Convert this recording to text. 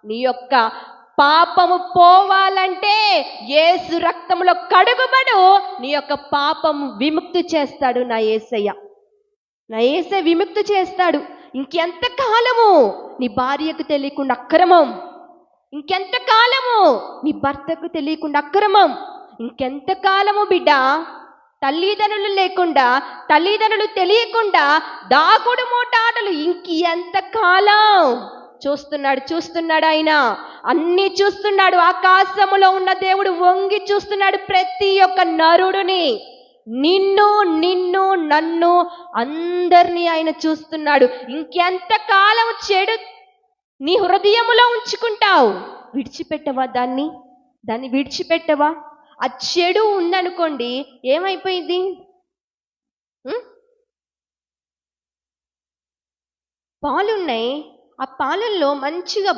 నీ యొక్క పాపము పోవాలంటే యేసు రక్తంలో కడుగుబడు. నీ యొక్క పాపము విముక్తి చేస్తాడు నా యేసయ్య. నా యేసయ్య విముక్తి చేస్తాడు. ఇంకెంత కాలము నీ భార్యకు తెలియకుండా అక్రమం, ఇంకెంత కాలము నీ భర్తకు తెలియకుండా అక్రమం, ఇంకెంత కాలము బిడ్డ తల్లిదండ్రులు లేకుండా, తల్లిదండ్రులు తెలియకుండా దాగుడు మూటాటలు, ఇంకెంత కాలం? చూస్తున్నాడు ఆయన, అన్ని చూస్తున్నాడు. ఆకాశములో ఉన్న దేవుడు వంగి చూస్తున్నాడు ప్రతి ఒక్క నరుడిని, నిన్ను నన్ను అందరినీ ఆయన చూస్తున్నాడు. ఇంకెంత కాలం చెడు నీ హృదయములో ఉంచుకుంటావు? విడిచిపెట్టవా? దాన్ని విడిచిపెట్టవా? ఆ చెడు ఉందనుకోండి, ఏమైపోయింది? పాలున్నాయి, ఆ పాలల్లో మంచిగా